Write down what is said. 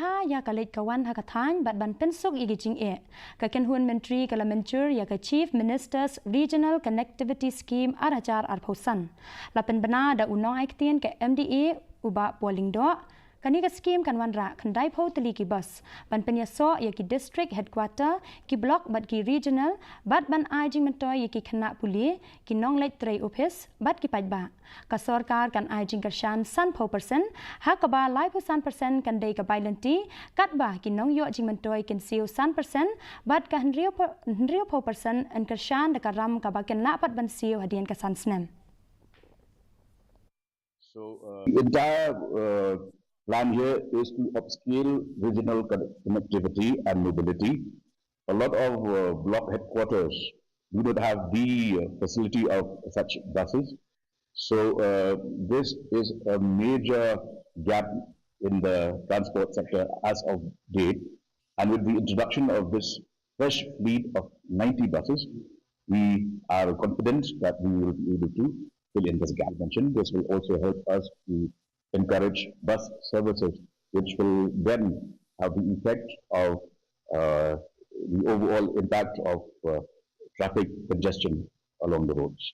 Pynbha ya ka Leit kawan ha ka than bat ban pensok igi jing ka Kynhun Myntri ka la Mynjur ya ka Chief Minister's Regional Connectivity Scheme arajar arphosan la Pynbha da unong aiktien ka MDA uba polling do kani ka scheme kan wanra khandai pho tali ki bus ban penya so ya ki district headquarter ki block bat ki regional bat ban ajing mentoy ya ki khana puli ki nong Leit tray office bat ki Pynbha ka sarkar kan ajing karshan san pho percent ha ka ba lai pho san percent kan dei ka bailanti kat ba ki nong yo jing mentoy ken siu san percent bat ka hnrio pho percent an karshan da ka ram ka ba ken la pat ban siu hadian ka san snem. So the entire plan here is to upscale regional connectivity and mobility. A lot of block headquarters do not have the facility of such buses. So this is a major gap in the transport sector as of date. And with the introduction of this fresh fleet of 90 buses, we are confident that we will be able to fill in this gap mentioned. This will also help us to encourage bus services, which will then have the effect of the overall impact of traffic congestion along the roads.